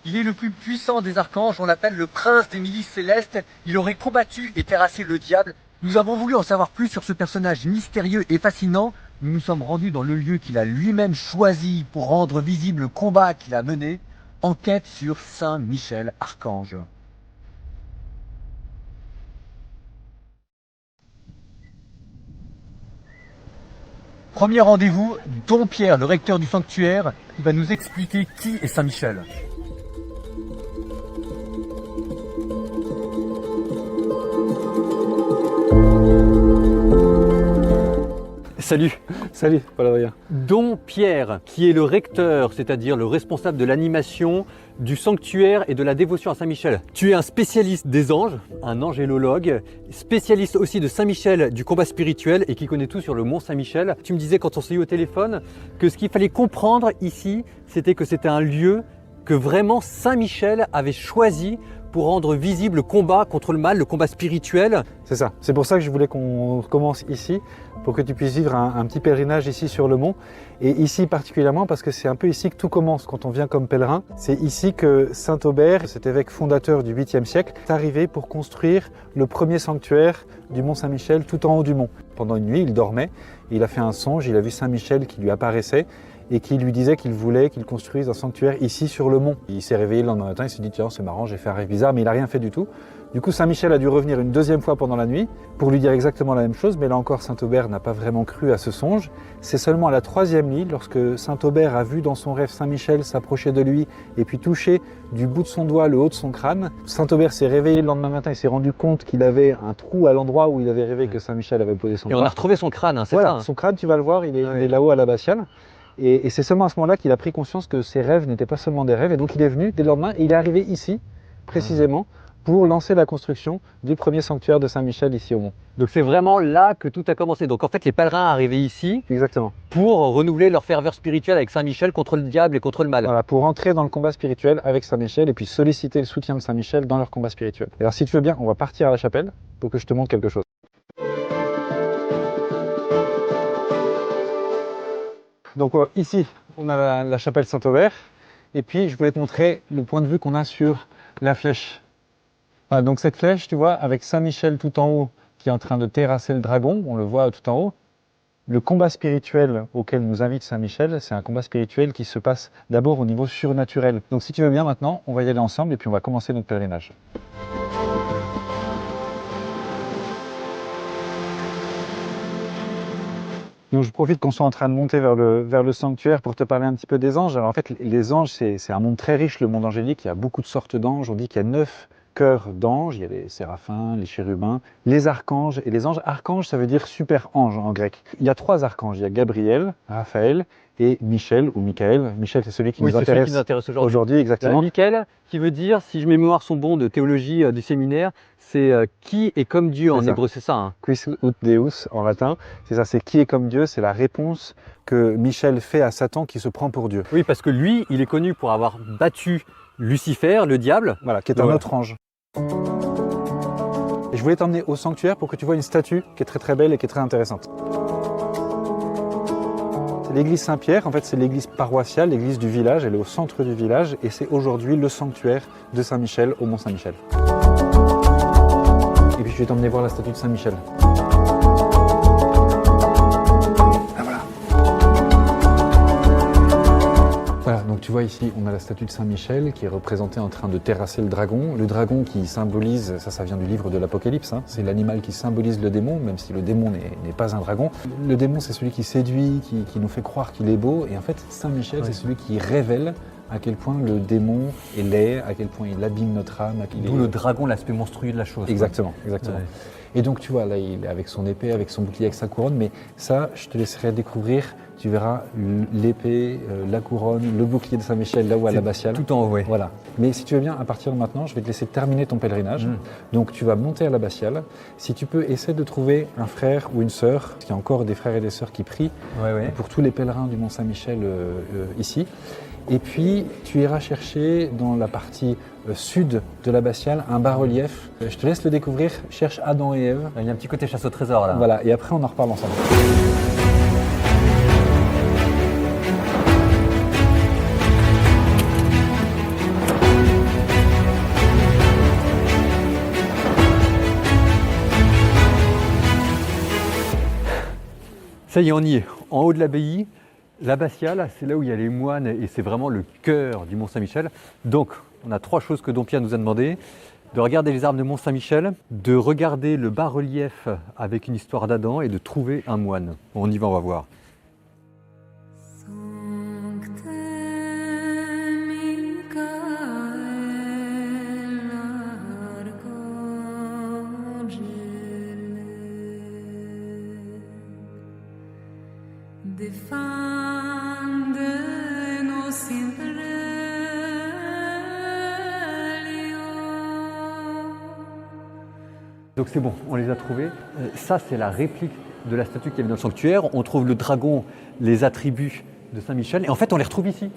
Il est le plus puissant des archanges, on l'appelle le prince des milices célestes. Il aurait combattu et terrassé le diable. Nous avons voulu en savoir plus sur ce personnage mystérieux et fascinant. Nous nous sommes rendus dans le lieu qu'il a lui-même choisi pour rendre visible le combat qu'il a mené. Enquête sur Saint Michel Archange. Premier rendez-vous, Don Pierre, le recteur du sanctuaire, qui va nous expliquer qui est Saint Michel. Salut. Salut, Paul Adrien. Don Pierre, qui est le recteur, c'est-à-dire le responsable de l'animation, du sanctuaire et de la dévotion à Saint-Michel. Tu es un spécialiste des anges, un angélologue, spécialiste aussi de Saint-Michel, du combat spirituel et qui connaît tout sur le mont Saint-Michel. Tu me disais quand on s'est eu au téléphone que ce qu'il fallait comprendre ici, c'était que c'était un lieu que vraiment Saint-Michel avait choisi pour rendre visible le combat contre le mal, le combat spirituel. C'est ça, c'est pour ça que je voulais qu'on commence ici, pour que tu puisses vivre un petit pèlerinage ici sur le mont. Et ici particulièrement parce que c'est un peu ici que tout commence quand on vient comme pèlerin. C'est ici que Saint Aubert, cet évêque fondateur du 8e siècle, est arrivé pour construire le premier sanctuaire du mont Saint-Michel tout en haut du mont. Pendant une nuit, il dormait, et il a fait un songe, il a vu Saint-Michel qui lui apparaissait et qui lui disait qu'il voulait qu'il construise un sanctuaire ici sur le mont. Il s'est réveillé le lendemain matin, il s'est dit tiens c'est marrant, j'ai fait un rêve bizarre, mais il n'a rien fait du tout. Du coup Saint-Michel a dû revenir une deuxième fois pendant la nuit pour lui dire exactement la même chose, mais là encore Saint-Aubert n'a pas vraiment cru à ce songe. C'est seulement à la troisième nuit, lorsque Saint-Aubert a vu dans son rêve Saint-Michel s'approcher de lui et puis toucher du bout de son doigt le haut de son crâne. Saint-Aubert s'est réveillé le lendemain matin, il s'est rendu compte qu'il avait un trou à l'endroit où il avait rêvé que Saint-Michel avait posé son Et doigt. on a retrouvé son crâne, hein, c'est Voilà, ça hein. son crâne, tu vas le voir, il est là-haut à l'abbatiale. Et c'est seulement à ce moment-là qu'il a pris conscience que ses rêves n'étaient pas seulement des rêves. Et donc il est venu dès le lendemain et il est arrivé ici, précisément, pour lancer la construction du premier sanctuaire de Saint-Michel ici au mont. Donc c'est vraiment là que tout a commencé. Donc en fait les pèlerins arrivaient ici Exactement. pour renouveler leur ferveur spirituelle avec Saint-Michel contre le diable et contre le mal. Voilà, pour entrer dans le combat spirituel avec Saint-Michel et puis solliciter le soutien de Saint-Michel dans leur combat spirituel. Alors si tu veux bien, on va partir à la chapelle pour que je te montre quelque chose. Donc ici, on a la chapelle Saint-Aubert, et puis je voulais te montrer le point de vue qu'on a sur la flèche. Voilà, donc cette flèche, tu vois, avec Saint-Michel tout en haut, qui est en train de terrasser le dragon, on le voit tout en haut. Le combat spirituel auquel nous invite Saint-Michel, c'est un combat spirituel qui se passe d'abord au niveau surnaturel. Donc si tu veux bien maintenant, on va y aller ensemble, et puis on va commencer notre pèlerinage. Donc je profite qu'on soit en train de monter vers le sanctuaire pour te parler un petit peu des anges. Alors en fait, les anges, c'est un monde très riche, le monde angélique. Il y a beaucoup de sortes d'anges. On dit qu'il y a 9 cœurs d'anges. Il y a les séraphins, les chérubins, les archanges et les anges. Archange, ça veut dire super ange en grec. Il y a 3 archanges. Il y a Gabriel, Raphaël et Michel ou Michael. Michel, c'est celui qui nous intéresse aujourd'hui. Exactement. Michael, qui veut dire, si mes mémoires sont bons de théologie du séminaire, c'est qui est comme Dieu en hébreu, c'est ça hein. Quis ut Deus en latin, c'est ça, c'est qui est comme Dieu, c'est la réponse que Michel fait à Satan qui se prend pour Dieu. Oui, parce que lui, il est connu pour avoir battu Lucifer, le diable. Voilà, qui est un autre ange. Et je voulais t'emmener au sanctuaire pour que tu vois une statue qui est très très belle et qui est très intéressante. C'est l'église Saint-Pierre, en fait c'est l'église paroissiale, l'église du village, elle est au centre du village et c'est aujourd'hui le sanctuaire de Saint-Michel au Mont Saint-Michel. Et puis je vais t'emmener voir la statue de Saint-Michel. Ah voilà. Voilà, donc tu vois ici, on a la statue de Saint-Michel qui est représentée en train de terrasser le dragon. Le dragon qui symbolise, ça vient du livre de l'Apocalypse, hein, c'est l'animal qui symbolise le démon, même si le démon n'est pas un dragon. Le démon, c'est celui qui séduit, qui nous fait croire qu'il est beau. Et en fait, Saint-Michel, c'est celui qui révèle à quel point le démon est laid, à quel point il abîme notre âme. D'où le dragon, l'aspect monstrueux de la chose. Exactement, exactement. Ouais. Et donc tu vois, là il est avec son épée, avec son bouclier, avec sa couronne, mais ça, je te laisserai découvrir. Tu verras l'épée, la couronne, le bouclier de Saint-Michel, là-haut à l'abbatiale. Tout en haut, ouais. Voilà. Mais si tu veux bien, à partir de maintenant, je vais te laisser terminer ton pèlerinage. Donc tu vas monter à l'abbatiale. Si tu peux, essaie de trouver un frère ou une sœur, parce qu'il y a encore des frères et des sœurs qui prient pour tous les pèlerins du Mont Saint-Michel ici. Et puis, tu iras chercher dans la partie sud de l'abbatiale un bas-relief. Je te laisse le découvrir. Cherche Adam et Ève. Il y a un petit côté chasse au trésor là. Voilà, et après on en reparle ensemble. Ça y est, on y est. En haut de l'abbaye, l'abbatiale, c'est là où il y a les moines et c'est vraiment le cœur du Mont-Saint-Michel. Donc, on a 3 choses que Dom Pierre nous a demandé. De regarder les arbres de Mont-Saint-Michel, de regarder le bas-relief avec une histoire d'Adam et de trouver un moine. On y va, on va voir. Donc c'est bon, on les a trouvés. Ça, c'est la réplique de la statue qu'il y avait dans le sanctuaire. On trouve le dragon, les attributs de Saint-Michel. Et en fait, on les retrouve ici.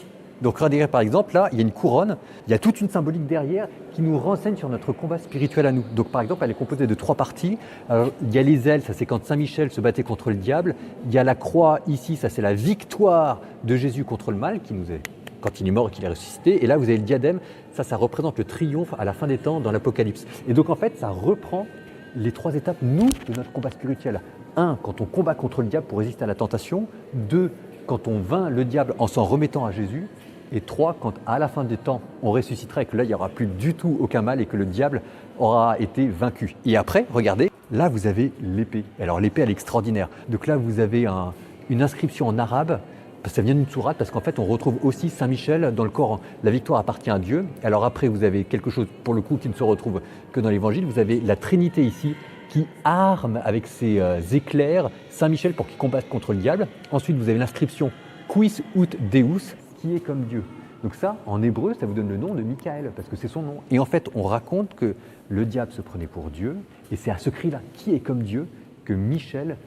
Donc regardez, par exemple, là, il y a une couronne. Il y a toute une symbolique derrière qui nous renseigne sur notre combat spirituel à nous. Donc par exemple, elle est composée de 3 parties. Alors, il y a les ailes, ça c'est quand Saint-Michel se battait contre le diable. Il y a la croix ici, ça c'est la victoire de Jésus contre le mal, qui nous est quand il est mort et qu'il est ressuscité. Et là, vous avez le diadème. Ça représente le triomphe à la fin des temps dans l'Apocalypse. Et donc en fait, ça reprend les 3 étapes, nous, de notre combat spirituel. 1, quand on combat contre le diable pour résister à la tentation. 2, quand on vainc le diable en s'en remettant à Jésus. Et 3, quand à la fin des temps, on ressuscitera et que là, il n'y aura plus du tout aucun mal et que le diable aura été vaincu. Et après, regardez, là, vous avez l'épée. Alors l'épée, elle est extraordinaire. Donc là, vous avez une inscription en arabe. Ça vient d'une sourate parce qu'en fait, on retrouve aussi Saint-Michel dans le Coran. La victoire appartient à Dieu. Alors après, vous avez quelque chose, pour le coup, qui ne se retrouve que dans l'Évangile. Vous avez la Trinité ici qui arme avec ses éclairs Saint-Michel pour qu'il combatte contre le diable. Ensuite, vous avez l'inscription Quis ut Deus, qui est comme Dieu. Donc ça, en hébreu, ça vous donne le nom de Michael, parce que c'est son nom. Et en fait, on raconte que le diable se prenait pour Dieu, et c'est à ce cri-là, qui est comme Dieu, que Michel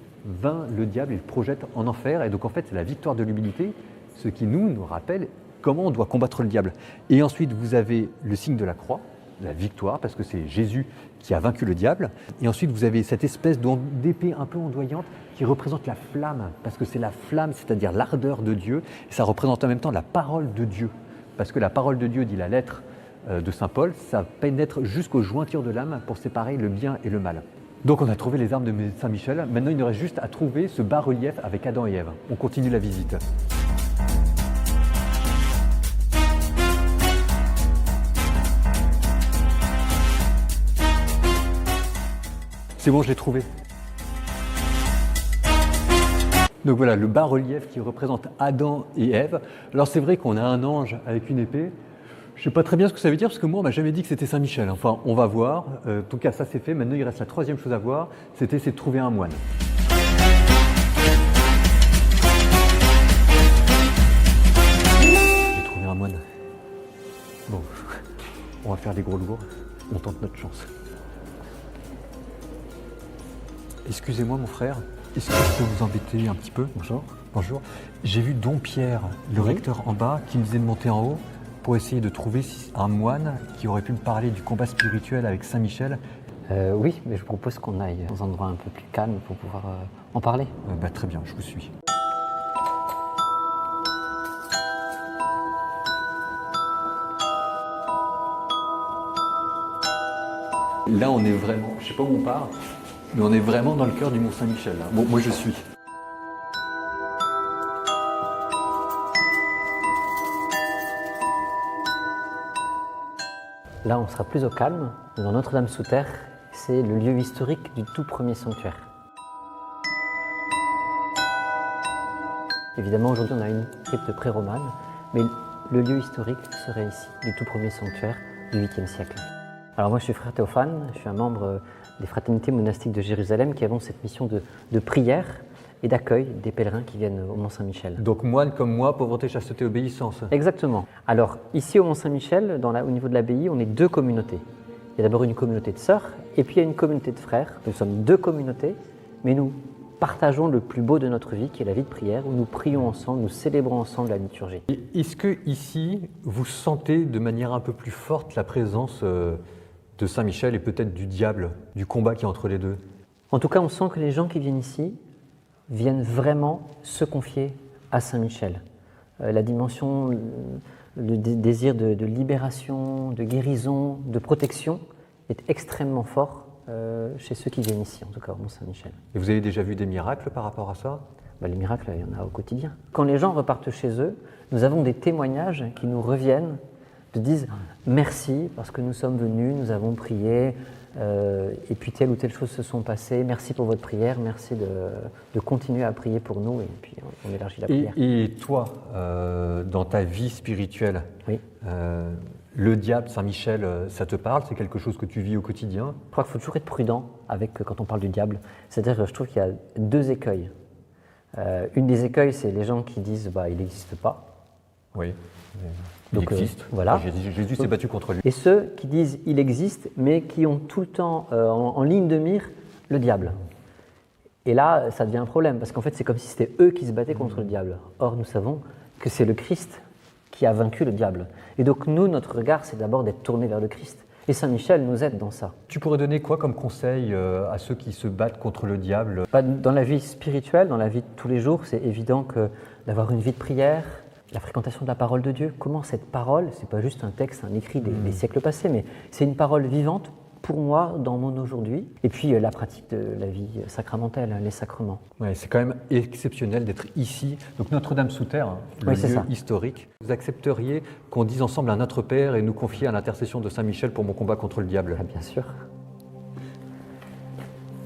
vainc le diable et le projette en enfer. Et donc en fait, c'est la victoire de l'humilité, ce qui nous rappelle comment on doit combattre le diable. Et ensuite, vous avez le signe de la croix, la victoire, parce que c'est Jésus qui a vaincu le diable. Et ensuite, vous avez cette espèce d'épée un peu ondoyante qui représente la flamme, parce que c'est la flamme, c'est-à-dire l'ardeur de Dieu. Et ça représente en même temps la parole de Dieu, parce que la parole de Dieu, dit la lettre de saint Paul, ça pénètre jusqu'aux jointures de l'âme pour séparer le bien et le mal. Donc on a trouvé les armes de Saint-Michel. Maintenant, il nous reste juste à trouver ce bas-relief avec Adam et Ève. On continue la visite. C'est bon, je l'ai trouvé. Donc voilà, le bas-relief qui représente Adam et Ève. Alors c'est vrai qu'on a un ange avec une épée. Je ne sais pas très bien ce que ça veut dire, parce que moi, on m'a jamais dit que c'était Saint-Michel. Enfin, on va voir. En tout cas, ça c'est fait. Maintenant, il reste la 3e chose à voir. C'est de trouver un moine. J'ai trouvé un moine. Bon, on va faire des gros lourds. On tente notre chance. Excusez-moi, mon frère. Est-ce que je peux vous embêter un petit peu? Bonjour. Bonjour. J'ai vu Dom Pierre, le recteur en bas, qui me disait de monter en haut pour essayer de trouver un moine qui aurait pu me parler du combat spirituel avec Saint-Michel. Oui, mais je propose qu'on aille dans un endroit un peu plus calme pour pouvoir en parler. Très bien, je vous suis. Là, on est vraiment, je ne sais pas où on part, mais on est vraiment dans le cœur du Mont-Saint-Michel. Bon, moi, je suis. Là, on sera plus au calme. Dans Notre-Dame-sous-Terre, c'est le lieu historique du tout premier sanctuaire. Évidemment, aujourd'hui, on a une crypte pré-romane, mais le lieu historique serait ici, du tout premier sanctuaire du 8e siècle. Alors moi, je suis frère Théophane, je suis un membre des fraternités monastiques de Jérusalem qui avons cette mission de prière et d'accueil des pèlerins qui viennent au Mont-Saint-Michel. Donc moine comme moi, pauvreté, chasteté, obéissance. Exactement. Alors ici au Mont-Saint-Michel, au niveau de l'abbaye, on est 2 communautés. Il y a d'abord une communauté de sœurs et puis il y a une communauté de frères. Nous sommes 2 communautés, mais nous partageons le plus beau de notre vie, qui est la vie de prière, où nous prions ensemble, nous célébrons ensemble la liturgie. Est-ce que ici, vous sentez de manière un peu plus forte la présence de Saint-Michel et peut-être du diable, du combat qui est entre les deux? En tout cas, on sent que les gens qui viennent ici viennent vraiment se confier à Saint-Michel. La dimension, le désir de libération, de guérison, de protection est extrêmement fort chez ceux qui viennent ici, en tout cas au Mont-Saint-Michel. Et vous avez déjà vu des miracles par rapport à ça? Les miracles, il y en a au quotidien. Quand les gens repartent chez eux, nous avons des témoignages qui nous reviennent, te disent merci parce que nous sommes venus, nous avons prié, et puis telle ou telle chose se sont passées. Merci pour votre prière, merci de continuer à prier pour nous, et puis on élargit la prière. Et toi, dans ta vie spirituelle, Oui. Le diable, Saint-Michel, ça te parle? C'est quelque chose que tu vis au quotidien? Je crois qu'il faut toujours être prudent quand on parle du diable. C'est-à-dire, je trouve qu'il y a deux écueils. Une des écueils, c'est les gens qui disent il n'existe pas. Oui. Donc, il existe. voilà. Jésus s'est battu contre lui. Et ceux qui disent il existe, mais qui ont tout le temps en ligne de mire le diable. Et là, ça devient un problème, parce qu'en fait, c'est comme si c'était eux qui se battaient contre le diable. Or, nous savons que c'est le Christ qui a vaincu le diable. Et donc, nous, notre regard, c'est d'abord d'être tourné vers le Christ. Et Saint Michel nous aide dans ça. Tu pourrais donner quoi comme conseil à ceux qui se battent contre le diable? Dans la vie spirituelle, dans la vie de tous les jours, c'est évident que d'avoir une vie de prière, la fréquentation de la parole de Dieu, comment cette parole, c'est pas juste un texte, un écrit des siècles passés, mais c'est une parole vivante pour moi dans mon aujourd'hui. Et puis la pratique de la vie sacramentelle, les sacrements. Ouais, c'est quand même exceptionnel d'être ici. Donc Notre-Dame-sous-Terre, le lieu historique. Vous accepteriez qu'on dise ensemble à Notre Père et nous confier à l'intercession de Saint Michel pour mon combat contre le diable? Ah, bien sûr.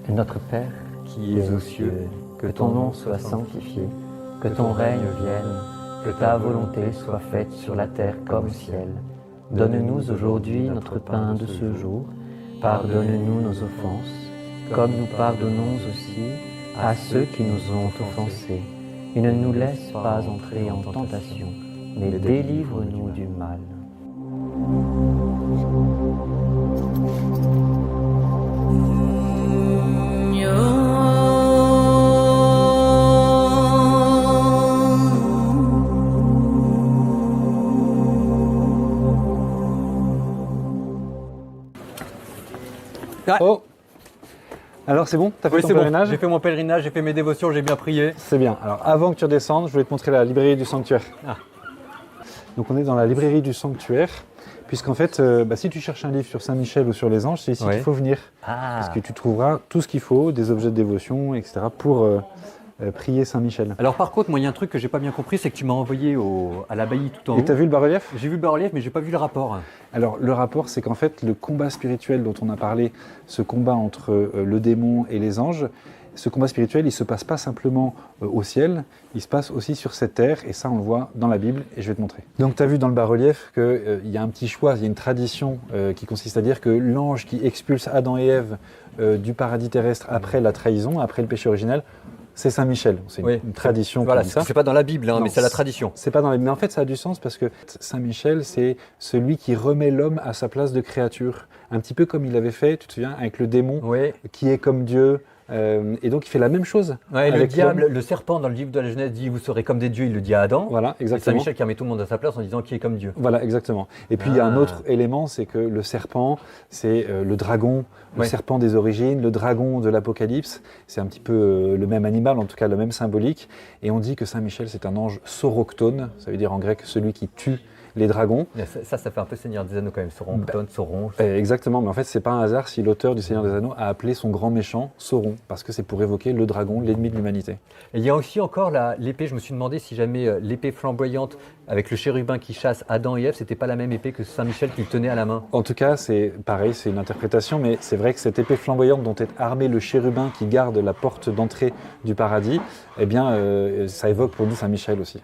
Notre Père, qui es aux cieux, que ton nom soit sanctifié, que ton règne vienne, que ta volonté soit faite sur la terre comme au ciel. Donne-nous aujourd'hui notre pain de ce jour. Pardonne-nous nos offenses, comme nous pardonnons aussi à ceux qui nous ont offensés. Et ne nous laisse pas entrer en tentation, mais délivre-nous du mal. Oh! Alors c'est bon? T'as fait ton pèlerinage? J'ai fait mon pèlerinage, j'ai fait mes dévotions, j'ai bien prié. C'est bien. Alors avant que tu redescendes, je voulais te montrer la librairie du sanctuaire. Ah. Donc on est dans la librairie du sanctuaire, puisqu'en fait, si tu cherches un livre sur Saint-Michel ou sur les anges, c'est ici qu'il faut venir. Parce que tu trouveras tout ce qu'il faut, des objets de dévotion, etc. pour prier Saint-Michel. Alors par contre, moi il y a un truc que j'ai pas bien compris, c'est que tu m'as envoyé à l'abbaye tout en haut. Et t'as vu le bas-relief? J'ai vu le bas-relief, mais j'ai pas vu le rapport. Alors le rapport, c'est qu'en fait, le combat spirituel dont on a parlé, ce combat entre le démon et les anges, ce combat spirituel, il ne se passe pas simplement au ciel, il se passe aussi sur cette terre, et ça on le voit dans la Bible, et je vais te montrer. Donc tu as vu dans le bas-relief qu'il y a un petit choix, il y a une tradition qui consiste à dire que l'ange qui expulse Adam et Ève du paradis terrestre après la trahison, après le péché originel, c'est Saint Michel. C'est une tradition. Voilà, qui dit ça. C'est pas dans la Bible, mais c'est la tradition. C'est pas dans la Bible, mais en fait ça a du sens parce que Saint Michel, c'est celui qui remet l'homme à sa place de créature. Un petit peu comme il avait fait, tu te souviens, avec le démon, qui est comme Dieu. Et donc il fait la même chose. Le diable, le serpent dans le livre de la Genèse dit vous serez comme des dieux, il le dit à Adam. Voilà, exactement. C'est Saint Michel qui remet tout le monde à sa place en disant qui est comme Dieu. Voilà, exactement. Et puis il y a un autre élément, c'est que le serpent, c'est le dragon, le serpent des origines, le dragon de l'Apocalypse. C'est un petit peu le même animal, en tout cas le même symbolique. Et on dit que Saint Michel, c'est un ange soroctone, ça veut dire en grec celui qui tue les dragons. Ça fait un peu Seigneur des Anneaux quand même, Sauron. Exactement, mais en fait, c'est pas un hasard si l'auteur du Seigneur des Anneaux a appelé son grand méchant Sauron, parce que c'est pour évoquer le dragon, l'ennemi de l'humanité. Et il y a aussi encore l'épée, je me suis demandé si jamais l'épée flamboyante avec le chérubin qui chasse Adam et Ève, c'était pas la même épée que Saint Michel qu'il tenait à la main. En tout cas, c'est pareil, c'est une interprétation, mais c'est vrai que cette épée flamboyante dont est armé le chérubin qui garde la porte d'entrée du paradis, eh bien, ça évoque pour nous Saint Michel aussi.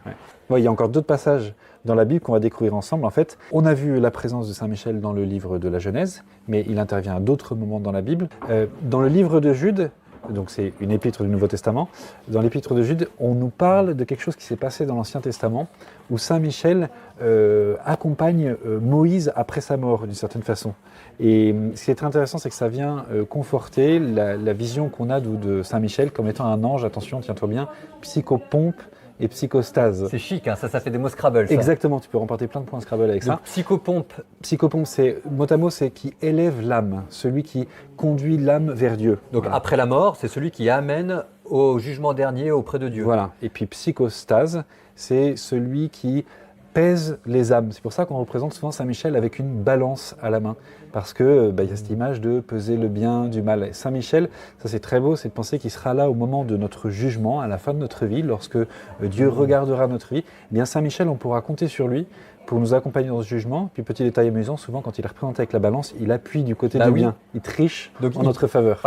Ouais, il y a encore d'autres passages dans la Bible qu'on va découvrir ensemble. En fait, on a vu la présence de Saint Michel dans le livre de la Genèse, mais il intervient à d'autres moments dans la Bible. Dans le livre de Jude, donc c'est une épître du Nouveau Testament, dans l'épître de Jude, on nous parle de quelque chose qui s'est passé dans l'Ancien Testament, où Saint Michel accompagne Moïse après sa mort, d'une certaine façon. Et ce qui est très intéressant, c'est que ça vient conforter la vision qu'on a de Saint Michel comme étant un ange, attention, tiens-toi bien, psychopompe, et psychostase. C'est chic, hein, ça fait des mots Scrabble. Ça. Exactement, tu peux remporter plein de points Scrabble avec ça. Psychopompe. Psychopompe, c'est mot à mot, c'est qui élève l'âme, celui qui conduit l'âme vers Dieu. Donc après la mort, c'est celui qui amène au jugement dernier auprès de Dieu. Voilà. Et puis psychostase, c'est celui qui pèse les âmes. C'est pour ça qu'on représente souvent Saint-Michel avec une balance à la main, parce que y a cette image de peser le bien du mal. Et Saint-Michel, ça c'est très beau, c'est de penser qu'il sera là au moment de notre jugement, à la fin de notre vie, lorsque Dieu regardera notre vie. Eh bien Saint-Michel, on pourra compter sur lui pour nous accompagner dans ce jugement. Puis petit détail amusant, souvent quand il est représenté avec la balance, il appuie du côté du bien, il triche en notre faveur.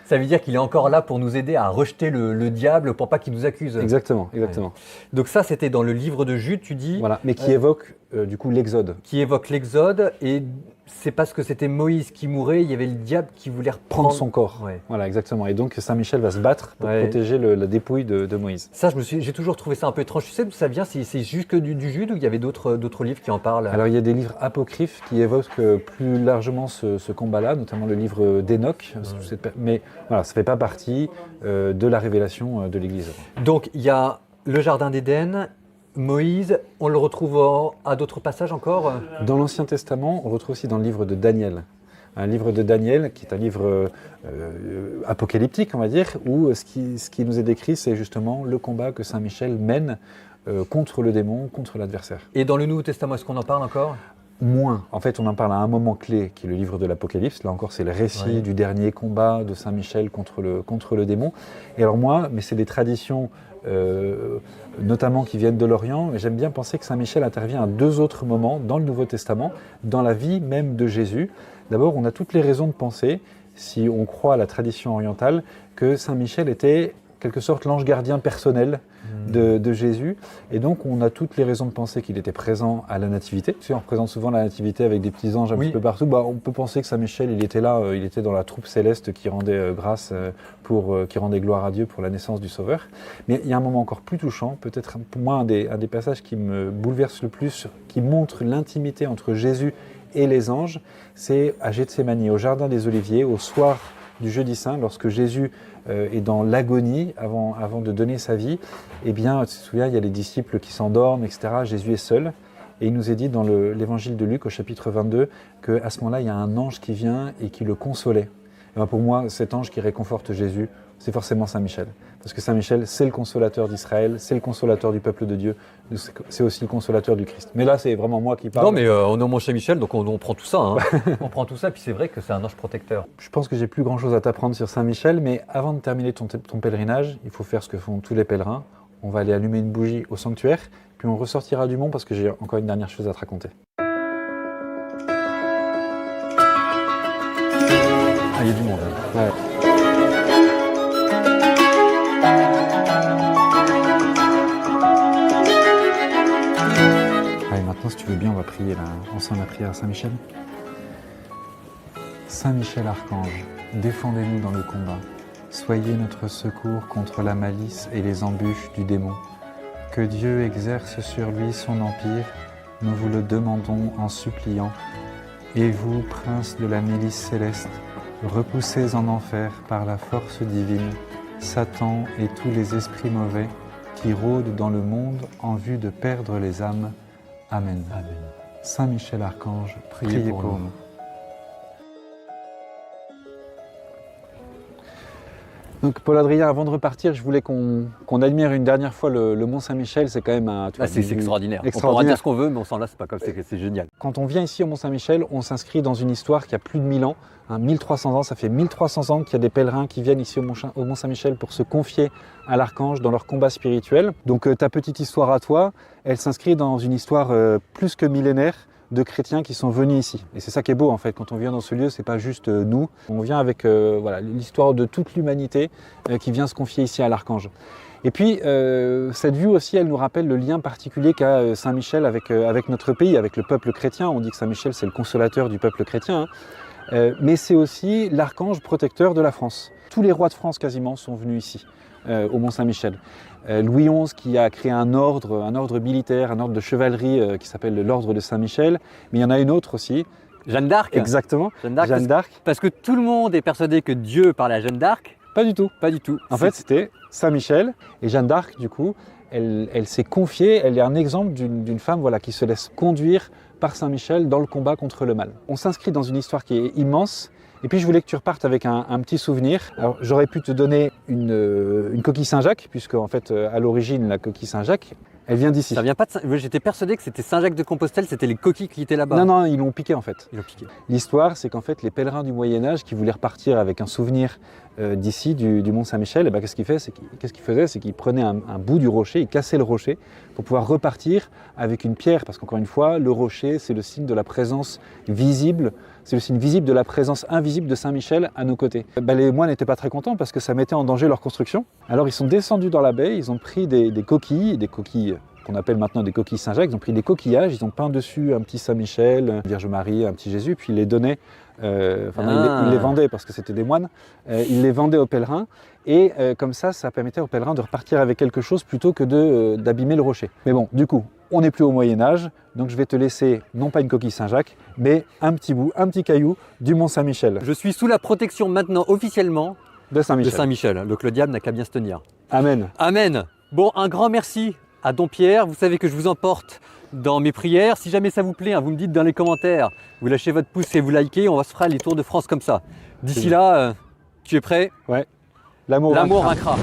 Ça veut dire qu'il est encore là pour nous aider à rejeter le diable pour pas qu'il nous accuse. Exactement, exactement. Ouais. Donc ça, c'était dans le livre de Jude, tu dis. Voilà, mais qui évoque du coup l'Exode. Qui évoque l'Exode, et c'est parce que c'était Moïse qui mourait, il y avait le diable qui voulait reprendre son corps. Ouais. Voilà, exactement. Et donc Saint-Michel va se battre pour protéger la dépouille de Moïse. Ça, j'ai toujours trouvé ça un peu étrange. Tu sais d'où ça vient? C'est juste que du Jude, ou il y avait d'autres livres qui en parlent? Alors il y a des livres apocryphes qui évoquent plus largement ce combat-là, notamment le livre d'Enoch. Mais voilà, ça ne fait pas partie de la révélation de l'Église. Donc il y a le Jardin d'Éden, Moïse, on le retrouve à d'autres passages encore? Dans l'Ancien Testament, on le retrouve aussi dans le livre de Daniel. Un livre de Daniel qui est un livre apocalyptique, on va dire, où ce qui nous est décrit, c'est justement le combat que Saint Michel mène contre le démon, contre l'adversaire. Et dans le Nouveau Testament, est-ce qu'on en parle encore? Moins. En fait, on en parle à un moment clé, qui est le livre de l'Apocalypse. Là encore, c'est le récit du dernier combat de Saint Michel contre le démon. Et alors mais c'est des traditions notamment qui viennent de l'Orient, mais j'aime bien penser que Saint Michel intervient à 2 autres moments dans le Nouveau Testament, dans la vie même de Jésus. D'abord, on a toutes les raisons de penser, si on croit à la tradition orientale, que Saint Michel était en quelque sorte l'ange gardien personnel de Jésus. Et donc, on a toutes les raisons de penser qu'il était présent à la Nativité. Tu sais, on représente souvent la Nativité avec des petits anges un petit peu partout. On peut penser que Saint Michel, il était là, il était dans la troupe céleste qui rendait grâce, qui rendait gloire à Dieu pour la naissance du Sauveur. Mais il y a un moment encore plus touchant, peut-être pour moi un des passages qui me bouleverse le plus, qui montre l'intimité entre Jésus et les anges, c'est à Gethsémani, au Jardin des Oliviers, au soir du Jeudi Saint, lorsque Jésus est dans l'agonie avant de donner sa vie. Eh bien, tu te souviens, il y a les disciples qui s'endorment, etc. Jésus est seul. Et il nous est dit dans l'évangile de Luc, au chapitre 22, qu'à ce moment-là, il y a un ange qui vient et qui le consolait. Et bien pour moi, cet ange qui réconforte Jésus, c'est forcément Saint Michel. Parce que Saint Michel, c'est le consolateur d'Israël, c'est le consolateur du peuple de Dieu, c'est aussi le consolateur du Christ. Mais là, c'est vraiment moi qui parle. Non, mais on est au Mont-Saint-Michel, donc on prend tout ça. Hein. On prend tout ça, puis c'est vrai que c'est un ange protecteur. Je pense que j'ai plus grand-chose à t'apprendre sur Saint Michel, mais avant de terminer ton pèlerinage, il faut faire ce que font tous les pèlerins. On va aller allumer une bougie au sanctuaire, puis on ressortira du mont parce que j'ai encore une dernière chose à te raconter. Ah, il y a du monde. Hein. Ouais. Allez, maintenant, si tu veux bien, on va prier ensemble la prière à Saint Michel. Saint Michel Archange, défendez-nous dans le combat. Soyez notre secours contre la malice et les embûches du démon. Que Dieu exerce sur lui son empire, nous vous le demandons en suppliant. Et vous, prince de la milice céleste, repoussez en enfer par la force divine Satan et tous les esprits mauvais qui rôdent dans le monde en vue de perdre les âmes. Amen. Amen. Saint Michel Archange, priez pour nous. Donc Paul-Adrien, avant de repartir, je voulais qu'on admire une dernière fois le Mont Saint-Michel. C'est quand même c'est extraordinaire. On pourra dire ce qu'on veut, mais on s'en lasse pas comme c'est génial. Quand on vient ici au Mont Saint-Michel, on s'inscrit dans une histoire qui a plus de 1000 ans. 1300 ans, ça fait 1300 ans qu'il y a des pèlerins qui viennent ici au Mont Saint-Michel pour se confier à l'archange dans leur combat spirituel. Donc ta petite histoire à toi, elle s'inscrit dans une histoire plus que millénaire de chrétiens qui sont venus ici. Et c'est ça qui est beau en fait, quand on vient dans ce lieu, c'est pas juste nous, on vient avec l'histoire de toute l'humanité qui vient se confier ici à l'archange. Et puis cette vue aussi, elle nous rappelle le lien particulier qu'a Saint Michel avec notre pays, avec le peuple chrétien. On dit que Saint Michel c'est le consolateur du peuple chrétien, mais c'est aussi l'archange protecteur de la France. Tous les rois de France quasiment sont venus ici, au Mont Saint-Michel. Louis XI qui a créé un ordre militaire, un ordre de chevalerie qui s'appelle l'ordre de Saint-Michel, mais il y en a une autre aussi. Jeanne d'Arc. Exactement, Jeanne d'Arc. Parce que tout le monde est persuadé que Dieu parlait à Jeanne d'Arc. Pas du tout. Pas du tout. En fait, c'était Saint-Michel et Jeanne d'Arc, du coup, elle s'est confiée, elle est un exemple d'une femme qui se laisse conduire par Saint-Michel dans le combat contre le mal. On s'inscrit dans une histoire qui est immense. Et puis je voulais que tu repartes avec un petit souvenir. Alors j'aurais pu te donner une coquille Saint-Jacques, puisque en fait à l'origine la coquille Saint-Jacques, Elle vient d'ici. Ça vient pas de J'étais persuadé que c'était Saint-Jacques-de-Compostelle, c'était les coquilles qui étaient là-bas. Non, non, ils l'ont piqué en fait. Ils l'ont piqué. L'histoire, c'est qu'en fait, les pèlerins du Moyen-Âge qui voulaient repartir avec un souvenir d'ici, du Mont Saint-Michel, qu'est-ce qu'ils faisaient? C'est qu'ils prenaient un bout du rocher, ils cassaient le rocher pour pouvoir repartir avec une pierre. Parce qu'encore une fois, le rocher, c'est le signe de la présence visible, c'est le signe visible de la présence invisible de Saint-Michel à nos côtés. Les moines n'étaient pas très contents parce que ça mettait en danger leur construction. Alors ils sont descendus dans la baie, ils ont pris des coquilles qu'on appelle maintenant des coquilles Saint-Jacques, ils ont pris des coquillages, ils ont peint dessus un petit Saint-Michel, une Vierge Marie, un petit Jésus, puis ils les donnaient, ils les vendaient parce que c'était des moines, ils les vendaient aux pèlerins, et comme ça permettait aux pèlerins de repartir avec quelque chose plutôt que d'abîmer le rocher. Mais bon, du coup, on n'est plus au Moyen-Âge, donc je vais te laisser, non pas une coquille Saint-Jacques, mais un petit bout, un petit caillou du Mont Saint-Michel. Je suis sous la protection maintenant officiellement De Saint-Michel. de Saint-Michel, donc le diable n'a qu'à bien se tenir. Amen. Amen. Bon, un grand merci à Don Pierre. Vous savez que je vous emporte dans mes prières. Si jamais ça vous plaît, vous me dites dans les commentaires, vous lâchez votre pouce et vous likez, on va se faire les tours de France comme ça. D'ici là, tu es prêt? Ouais. L'amour vaincra.